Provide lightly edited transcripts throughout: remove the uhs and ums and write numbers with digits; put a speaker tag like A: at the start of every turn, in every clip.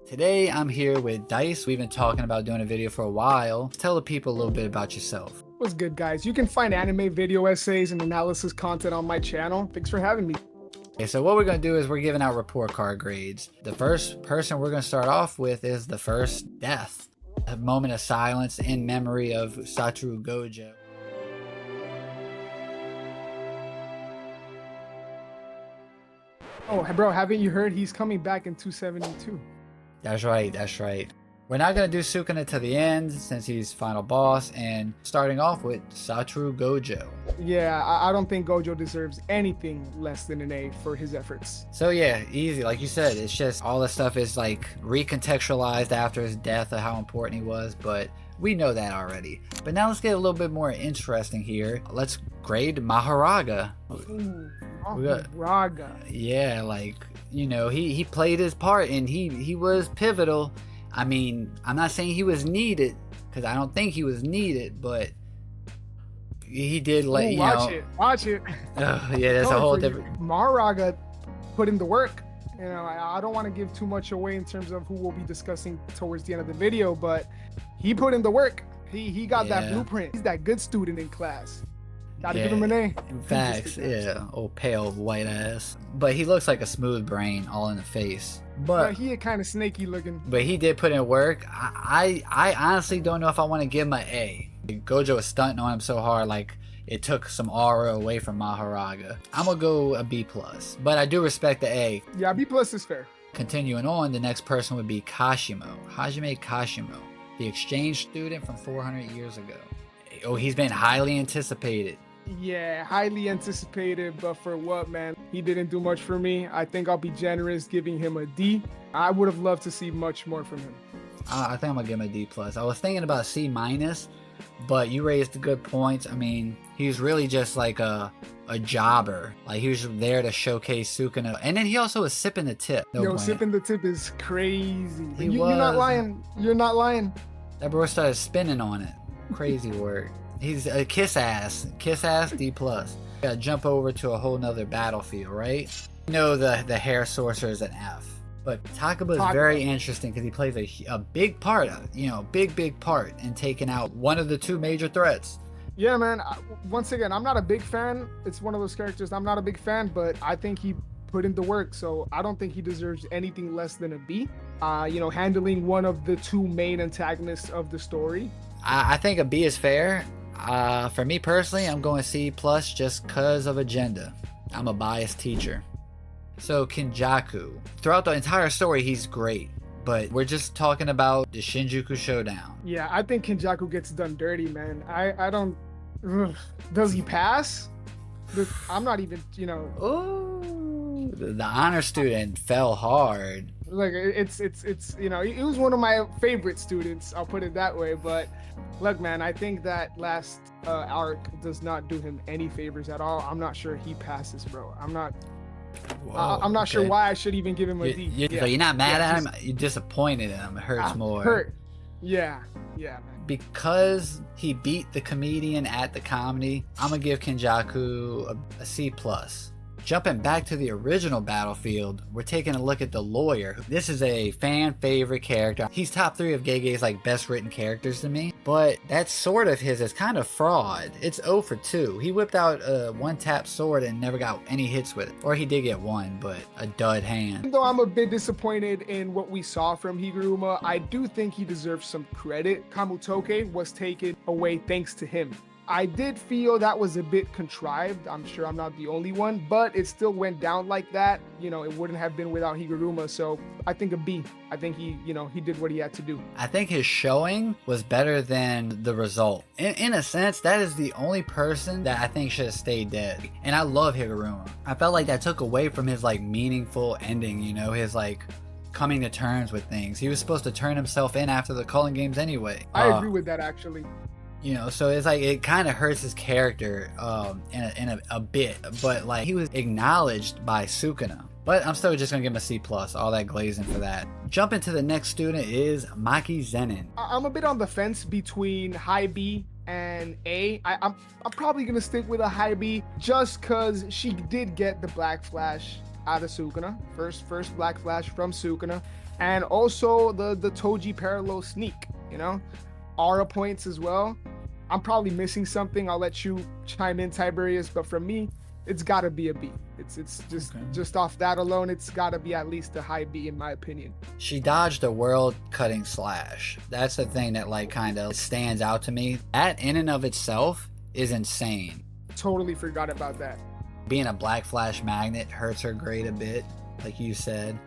A: Today I'm here with Dice. We've been talking about doing a video for a while. Tell the people a little bit about yourself.
B: What's good, guys? You can find anime video essays and analysis content on my channel. Thanks for having me.
A: Okay, so what we're going to do is we're giving out report card grades. The first person we're going to start off with is the first death. A moment of silence in memory of Satoru Gojo.
B: Oh, bro, haven't you heard he's coming back in 272?
A: That's right, that's right. We're not going to do Sukuna to the end since he's final boss, and starting off with Satoru Gojo.
B: Yeah, I don't think Gojo deserves anything less than an A for his efforts.
A: So yeah, easy. Like you said, it's just all this stuff is like recontextualized after his death of how important he was, but we know that already. But now let's get a little bit more interesting here. Let's grade Maharaga.
B: Ooh, Maharaga.
A: Yeah, like, you know, he played his part and he was pivotal. I mean, I'm not saying he was needed, because I don't think he was needed, but he did let, you know.
B: Watch it.
A: Yeah, that's a whole different.
B: Maharaga put in the work. You know, I don't want to give too much away in terms of who we'll be discussing towards the end of the video, but he put in the work. He got that blueprint. He's that good student in class. Gotta give him an A.
A: In fact, yeah, old pale white ass. But he looks like a smooth brain all in the face. But
B: he kind of snaky looking.
A: But he did put in work. I honestly don't know if I want to give him an A. Gojo was stunting on him so hard, like it took some aura away from Maharaga. I'm gonna go a B+, but I do respect the A.
B: Yeah, B+ is fair.
A: Continuing on, the next person would be Kashimo, Hajime Kashimo, the exchange student from 400 years ago. Oh, he's been highly anticipated.
B: Yeah, highly anticipated, but for what, man? He didn't do much for me. I think I'll be generous giving him a D. I would have loved to see much more from him.
A: I think I'm gonna give him a D+. I was thinking about a C-, but you raised good points. I mean, he's really just like a jobber. Like, he was there to showcase Sukuna, and then he also was sipping the tip.
B: Sipping the tip is crazy.
A: You're
B: not lying. You're not lying.
A: That bro started spinning on it. Crazy work. He's a kiss ass, D+. Gotta jump over to a whole nother battlefield, right? You know, the hair sorcerer is an F. But Takaba is very interesting because he plays a big part, you know, big part in taking out one of the two major threats.
B: Yeah, man. Once again, I'm not a big fan. It's one of those characters I'm not a big fan, but I think he put in the work, so I don't think he deserves anything less than a B. You know, handling one of the two main antagonists of the story.
A: I think a B is fair. For me personally, I'm going C+ just because of agenda. I'm a biased teacher. So Kinjaku, throughout the entire story, he's great, but we're just talking about the Shinjuku Showdown.
B: Yeah, I think Kinjaku gets done dirty, man. I don't. Does he pass? I'm not even, you know.
A: Ooh, the honor student fell hard.
B: Like, it's you know, he was one of my favorite students, I'll put it that way. But look, man, I think that last arc does not do him any favors at all. I'm not sure he passes, bro. I'm not sure why I should even give him a D.
A: So you're not mad at him, you're disappointed in him. It hurts more.
B: Hurt. Yeah, man.
A: Because he beat the comedian at the comedy, I'm gonna give Kinjaku a C+. Jumping back to the original Battlefield, we're taking a look at the lawyer. This is a fan favorite character. He's top 3 of Gege's like best written characters to me, but that sword of his is kind of fraud. It's 0 for 2. He whipped out a one-tap sword and never got any hits with it. Or he did get one, but a dud hand.
B: Even though I'm a bit disappointed in what we saw from Higuruma, I do think he deserves some credit. Kamutoke was taken away thanks to him. I did feel that was a bit contrived. I'm sure I'm not the only one, but it still went down like that. You know, it wouldn't have been without Higuruma. So I think a B. I think he did what he had to do.
A: I think his showing was better than the result. In a sense, that is the only person that I think should have stayed dead. And I love Higuruma. I felt like that took away from his like meaningful ending, you know, his like coming to terms with things. He was supposed to turn himself in after the Culling Games anyway.
B: I agree with that, actually.
A: You know, so it's like it kind of hurts his character in a bit, but like he was acknowledged by Sukuna. But I'm still just gonna give him a C+, all that glazing for that. Jumping to the next student is Maki Zenin.
B: I'm a bit on the fence between high B and A. I'm probably gonna stick with a high B just cause she did get the Black Flash out of Sukuna. First Black Flash from Sukuna. And also the Toji parallel sneak, you know, aura points as well. I'm probably missing something. I'll let you chime in, Tiberius, but for me, it's got to be a B. It's just off that alone, it's got to be at least a high B in my opinion.
A: She dodged a world-cutting slash. That's the thing that like kind of stands out to me. That in and of itself is insane.
B: Totally forgot about that.
A: Being a Black Flash magnet hurts her grade a bit, like you said.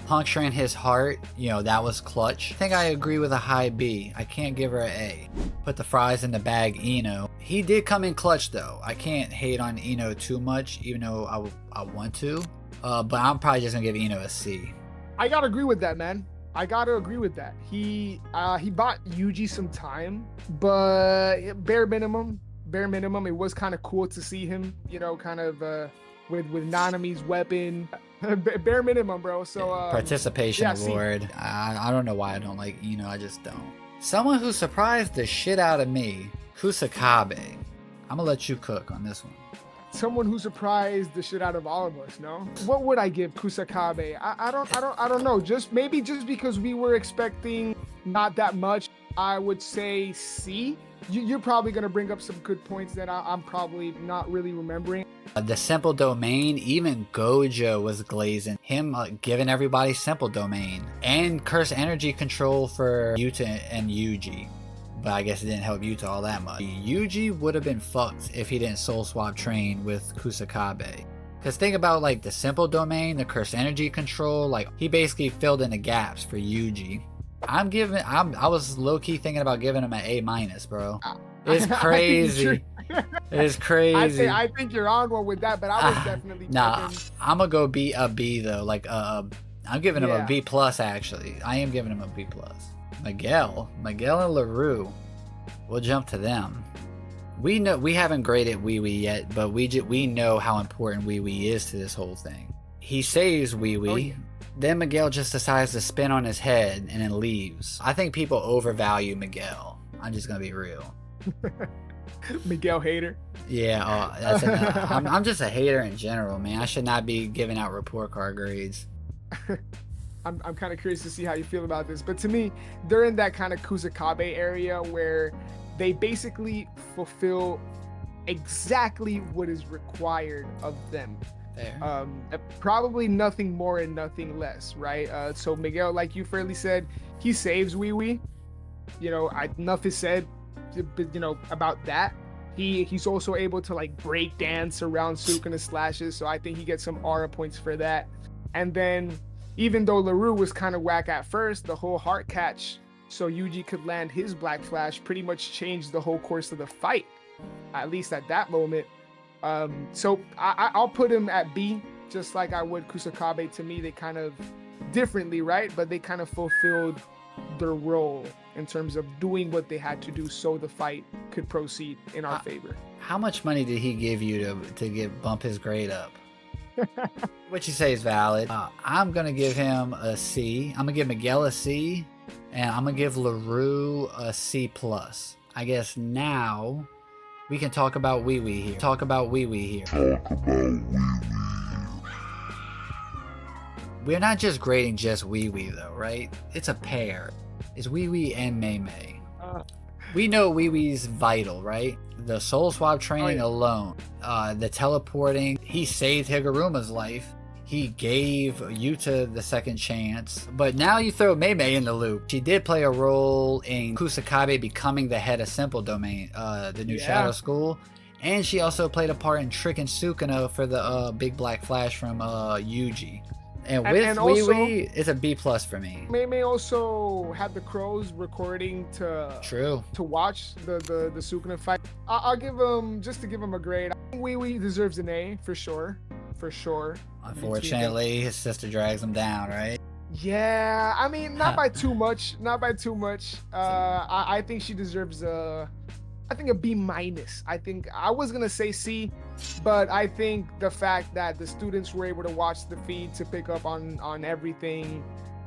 A: Puncturing his heart, you know, that was clutch. I think I agree with a high B. I can't give her an A. Put the fries in the bag, Ino. He did come in clutch though. I can't hate on Ino too much, even though I want to. But I'm probably just gonna give Ino a C.
B: I gotta agree with that, man. I gotta agree with that. He bought Yuji some time, but bare minimum, it was kind of cool to see him, you know, kind of with Nanami's weapon. Bare minimum, bro. So
A: participation award. I don't know why I don't like Ino. I just don't. Someone who surprised the shit out of me, Kusakabe. I'm gonna let you cook on this one.
B: Someone who surprised the shit out of all of us. No, what would I give Kusakabe? I don't know. Just because we were expecting not that much, I would say C. You're probably gonna bring up some good points that I'm probably not really remembering.
A: The simple domain, even Gojo was glazing. Him giving everybody simple domain. And curse energy control for Yuta and Yuji. But I guess it didn't help Yuta all that much. Yuji would have been fucked if he didn't soul swap train with Kusakabe. Because think about like the simple domain, the curse energy control, like he basically filled in the gaps for Yuji. I was low-key thinking about giving him an A-, bro. It's crazy. It's crazy.
B: I think you're on one with that, but I was definitely
A: I'm gonna go a B though. Like I'm giving him a B+ actually. I am giving him a B+. Miguel and LaRue. We'll jump to them. We know we haven't graded Wee Wee yet, but we know how important Wee Wee is to this whole thing. He saves Wee Wee.
B: Oh, yeah.
A: Then Miguel just decides to spin on his head and then leaves. I think people overvalue Miguel. I'm just gonna be real.
B: Miguel hater.
A: Yeah, that's enough. I'm just a hater in general, man. I should not be giving out report card grades.
B: I'm kind of curious to see how you feel about this, but to me, they're in that kind of Kusakabe area where they basically fulfill exactly what is required of them.
A: There.
B: Probably nothing more and nothing less, right? So Miguel, like you fairly said, he saves Wee Wee. You know, enough is said, you know, about that. He's also able to like break dance around Sukuna slashes, so I think he gets some aura points for that. And then, even though LaRue was kind of whack at first, the whole heart catch, so Yuji could land his Black Flash, pretty much changed the whole course of the fight, at least at that moment. So I'll put him at B, just like I would Kusakabe. To me, they kind of differently, right? But they kind of fulfilled their role in terms of doing what they had to do so the fight could proceed in our favor.
A: How much money did he give you to bump his grade up? What you say is valid. I'm gonna give him a C. I'm gonna give Miguel a C, and I'm gonna give LaRue a C+. I guess now we can talk about Wee Wee here. We're not just grading just Wee Wee though, right? It's a pair. It's Wee Wee and Mei Mei. We know Wee Wee's vital, right? The soul swap training alone, the teleporting. He saved Higuruma's life. He gave Yuta the second chance. But now you throw Mei Mei in the loop. She did play a role in Kusakabe becoming the head of Simple Domain, the new Shadow School. And she also played a part in tricking Sukuna for the Big Black Flash from Yuji. And with Wee Wee, it's a B+ for me.
B: Mei Mei also had the crows recording to watch the Sukuna fight. I'll give him, just to give him a grade, I think Wee Wee deserves an A for sure.
A: Unfortunately, his sister drags him down, right?
B: Yeah, I mean, not by too much. I think she deserves a B-. I think I was gonna say C, but I think the fact that the students were able to watch the feed to pick up on everything,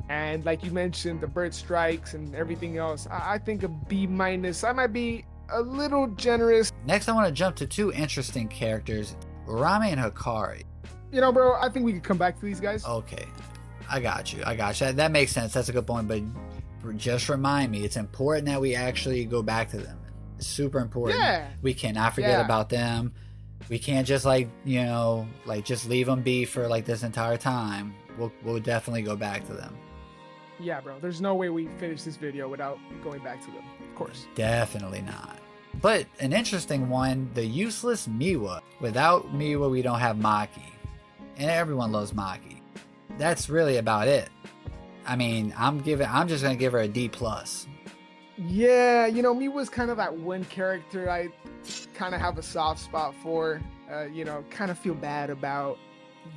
B: and like you mentioned, the bird strikes and everything else, I think a B-. I might be a little generous.
A: Next, I want to jump to two interesting characters, Rame and Hikari.
B: You know, bro, I think we could come back to these guys.
A: Okay. I got you. That makes sense. That's a good point. But just remind me, it's important that we actually go back to them. It's super important.
B: Yeah.
A: We cannot forget about them. We can't just just leave them be for like this entire time. We'll definitely go back to them.
B: Yeah, bro. There's no way we finish this video without going back to them. Of course.
A: Definitely not. But an interesting one, the useless Miwa. Without Miwa, we don't have Maki. And everyone loves Maki. That's really about it. I mean, I'm just gonna give her a D+.
B: Yeah, Miwa's kind of that one character I kind of have a soft spot for. Kind of feel bad about.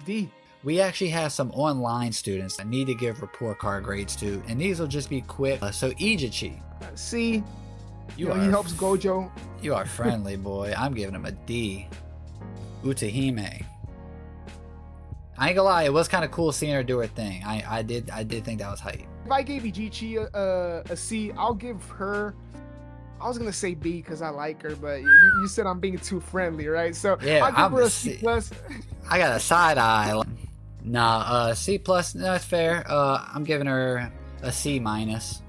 B: D.
A: We actually have some online students that need to give report card grades to, and these will just be quick. So Ijichi.
B: C. He helps Gojo.
A: You are friendly, boy. I'm giving him a D. Utahime. I ain't gonna lie, it was kind of cool seeing her do her thing. I did think that was hype.
B: If I gave Ijichi a C, I'll give her. I was gonna say B because I like her, but you said I'm being too friendly, right? So
A: yeah,
B: I'll give her a C+.
A: I got a side eye. Nah, C+. No, that's fair. I'm giving her a C-. Gakuganji,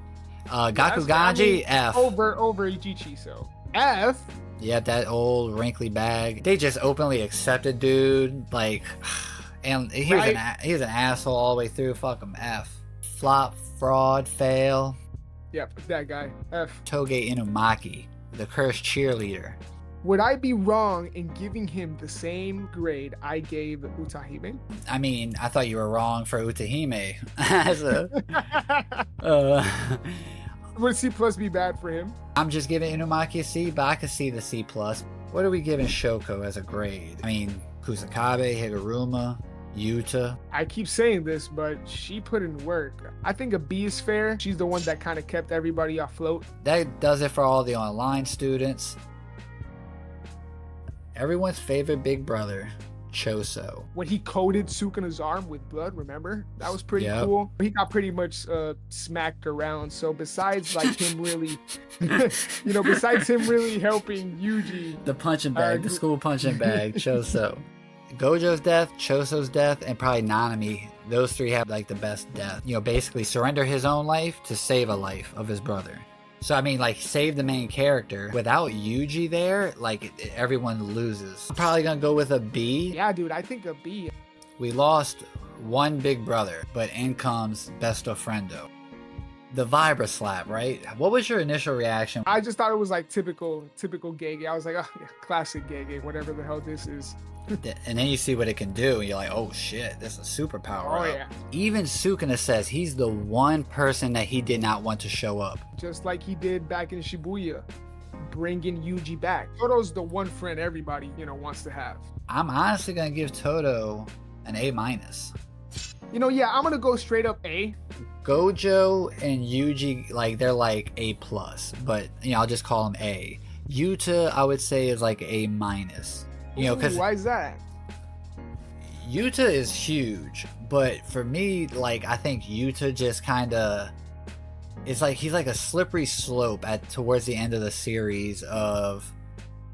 A: F.
B: Over Ijichi, so F.
A: Yep, that old wrinkly bag. They just openly accepted, dude. Like, and he was an asshole all the way through. Fuck him, F. Flop, fraud, fail.
B: Yep, that guy, F.
A: Toge Inumaki, the cursed cheerleader.
B: Would I be wrong in giving him the same grade I gave Utahime?
A: I mean, I thought you were wrong for Utahime.
B: Would C+ be bad for him?
A: I'm just giving Inumaki a C, but I could see the C+. What are we giving Shoko as a grade? I mean, Kusakabe, Higuruma, Yuta.
B: I keep saying this, but she put in work. I think a B is fair. She's the one that kind of kept everybody afloat.
A: That does it for all the online students. Everyone's favorite big brother, Choso.
B: When he coated Sukuna's arm with blood, remember? That was pretty cool. He got pretty much smacked around. So besides like him really, besides him really helping Yuji.
A: The punching bag, the school punching bag, Choso. Gojo's death, Choso's death, and probably Nanami. Those three have like the best death. Basically surrender his own life to save a life of his brother. So, I mean, like, save the main character. Without Yuji there, like, everyone loses. I'm probably gonna go with a B.
B: Yeah, dude, I think a B.
A: We lost one big brother, but in comes Besto Friendo. The Vibra slap, right? What was your initial reaction?
B: I just thought it was like typical Gege. I was like, oh, yeah, classic Gege, whatever the hell this is.
A: And then you see what it can do, and you're like, oh shit, this is a superpower.
B: Oh, yeah.
A: Even Sukuna says he's the one person that he did not want to show up.
B: Just like he did back in Shibuya, bringing Yuji back. Toto's the one friend everybody, wants to have.
A: I'm honestly going to give Toto an A-.
B: Yeah, I'm going to go straight up A.
A: Gojo and Yuji, like, they're like A+, but, I'll just call them A. Yuta, I would say, is like A-. Because
B: why is that?
A: Yuta is huge, but for me, like, I think Yuta just kind of, it's like he's like a slippery slope towards the end of the series of,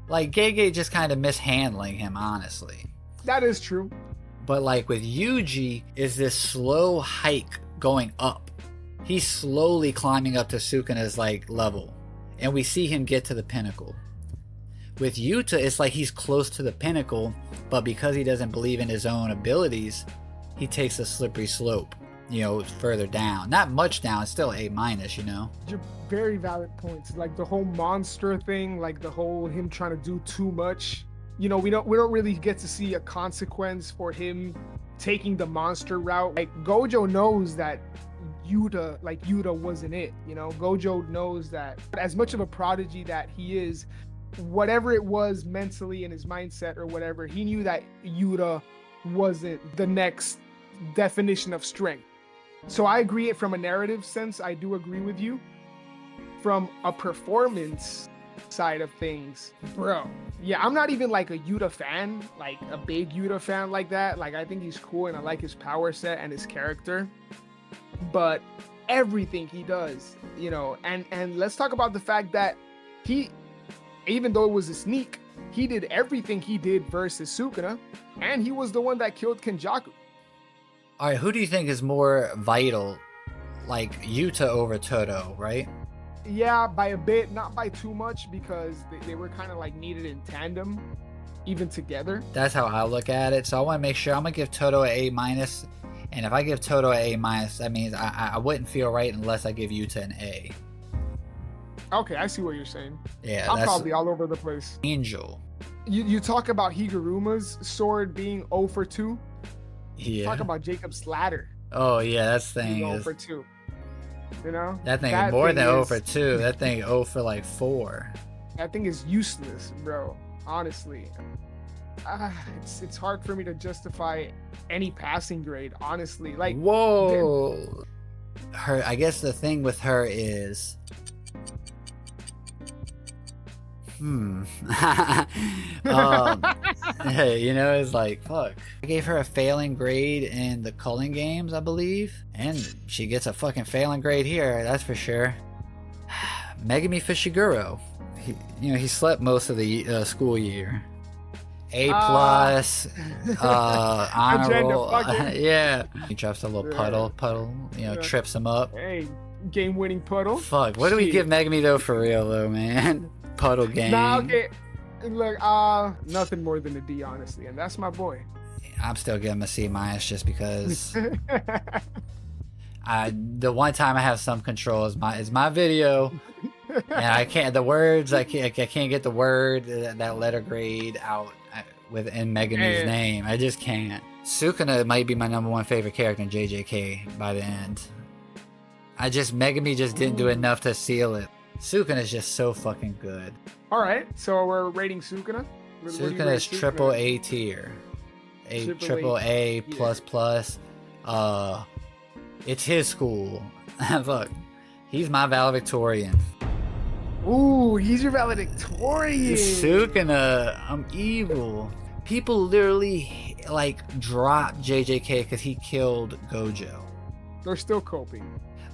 A: like, Gege just kind of mishandling him, honestly.
B: That is true.
A: But like with Yuji, is this slow hike going up. He's slowly climbing up to Sukuna's like level, and we see him get to the pinnacle. With Yuta, it's like he's close to the pinnacle, but because he doesn't believe in his own abilities, he takes a slippery slope, further down. Not much down, it's still A-.
B: You're very valid points. Like the whole monster thing, like the whole him trying to do too much. We don't really get to see a consequence for him taking the monster route. Like Gojo knows that Yuta wasn't it. Gojo knows that as much of a prodigy that he is, whatever it was mentally in his mindset or whatever, he knew that Yuta wasn't the next definition of strength. So I agree from a narrative sense. I do agree with you. From a performance side of things, bro. Yeah, I'm not even like a Yuta fan, like a big Yuta fan like that. Like I think he's cool and I like his power set and his character. But everything he does, and let's talk about the fact that he, even though it was a sneak, he did everything he did versus Sukuna, and he was the one that killed Kenjaku.
A: All right, who do you think is more vital? Like Yuta over Todo, right?
B: Yeah, by a bit, not by too much, because they were kind of like needed in tandem, even together.
A: That's how I look at it. So I want to make sure I'm gonna give Todo an A minus, and if I give Todo an A minus, that means I wouldn't feel right unless I give Yuta an A.
B: Okay, I see what you're saying.
A: Yeah,
B: I'm
A: that's
B: probably all over the place.
A: Angel.
B: You talk about Higuruma's sword being 0 for 2.
A: Yeah.
B: Talk about Jacob's ladder.
A: Oh yeah, that thing
B: 0
A: is.
B: for 2. You know?
A: That thing is more than 0
B: is,
A: for 2. That thing 0 for like 4.
B: That thing is useless, bro. Honestly. It's hard for me to justify any passing grade, honestly. Like,
A: whoa. Her, I guess the thing with her is, hey, you know, it's like, fuck. I gave her a failing grade in the culling games, I believe, and she gets a fucking failing grade here, that's for sure. Megumi Fushiguro, he slept most of the school year. A plus, honorable. Yeah, he drops a little puddle, trips him up.
B: Hey, game-winning puddle.
A: Fuck, what do we give Megumi though, for real though, man? Puddle game.
B: Nah, okay. Look, nothing more than a D, honestly, and that's my boy.
A: I'm still giving him a C minus just because the one time I have some control is my video, and I can't get the word, that letter grade out within Megumi's name. I just can't. Sukuna might be my #1 favorite character in JJK by the end. Megumi just didn't do enough to seal it. Sukuna is just so fucking good.
B: All right, so we're rating Sukuna.
A: Sukuna is triple A tier. Triple A plus plus. It's his school. Look, he's my valedictorian.
B: Ooh, he's your valedictorian.
A: Sukuna, I'm evil. People literally like drop JJK because he killed Gojo.
B: They're still coping.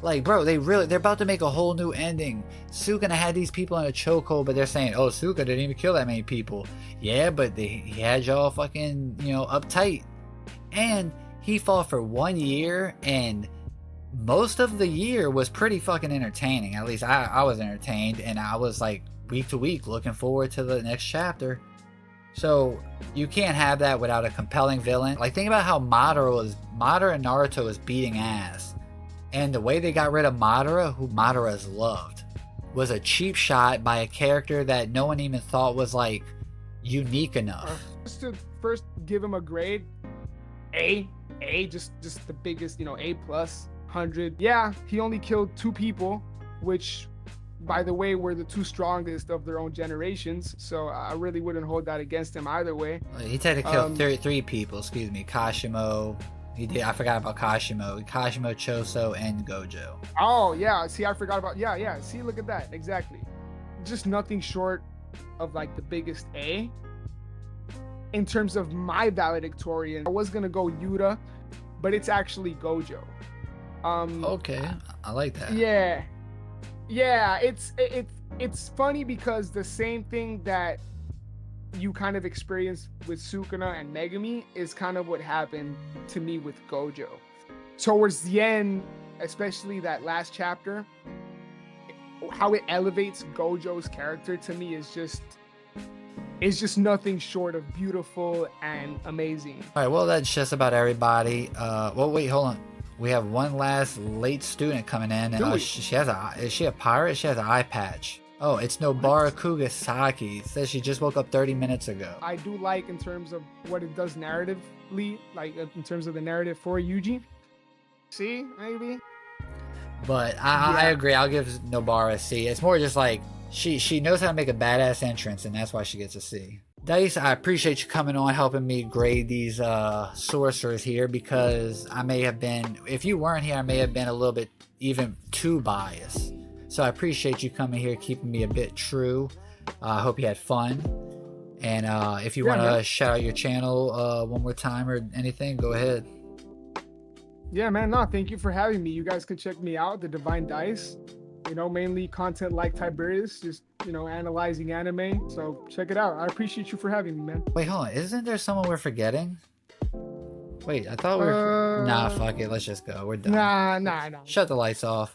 A: Like, bro, they're about to make a whole new ending. Sukuna had these people in a chokehold, but they're saying, oh, Sukuna didn't even kill that many people. Yeah, but he had y'all fucking, uptight. And he fought for 1 year, and most of the year was pretty fucking entertaining. At least I was entertained, and I was like week to week looking forward to the next chapter. So you can't have that without a compelling villain. Like, think about how Madara and Naruto is beating ass. And the way they got rid of Madara, who Madara's loved, was a cheap shot by a character that no one even thought was like unique enough.
B: Just to first give him a grade, A, just the biggest, A plus, 100. Yeah, he only killed 2 people, which, by the way, were the 2 strongest of their own generations. So I really wouldn't hold that against him either way.
A: He technically killed 3 people. Excuse me, Kashimo. He did. I forgot about Kashimo, Choso, and Gojo.
B: Oh yeah, see, I forgot about. Yeah. See, look at that. Exactly. Just nothing short of like the biggest A. In terms of my valedictorian, I was gonna go Yuta, but it's actually Gojo.
A: Okay, I like that.
B: Yeah. It's funny because the same thing that you kind of experienced with Sukuna and Megumi is kind of what happened to me with Gojo. Towards the end, especially that last chapter, how it elevates Gojo's character to me is just nothing short of beautiful and amazing.
A: All right, well, that's just about everybody. Well, wait, hold on. We have one last late student coming in, and is she a pirate? She has an eye patch. Oh, it's Nobara Kugasaki. It says she just woke up 30 minutes ago.
B: I do like, in terms of what it does narratively, like in terms of the narrative for Yuji. C, maybe?
A: But I agree. I'll give Nobara a C. It's more just like she knows how to make a badass entrance, and that's why she gets a C. Dice, I appreciate you coming on, helping me grade these sorcerers here, because I may have been, if you weren't here, I may have been a little bit even too biased. So I appreciate you coming here, keeping me a bit true. I hope you had fun. And if you want to shout out your channel one more time or anything, go ahead.
B: Yeah, man. No, thank you for having me. You guys can check me out, The Divine Dice. Mainly content like Tiberius, just, analyzing anime. So check it out. I appreciate you for having me, man.
A: Wait, hold on. Isn't there someone we're forgetting? Wait, I thought we were. Nah, fuck it. Let's just go. We're done.
B: Nah.
A: Shut the lights off.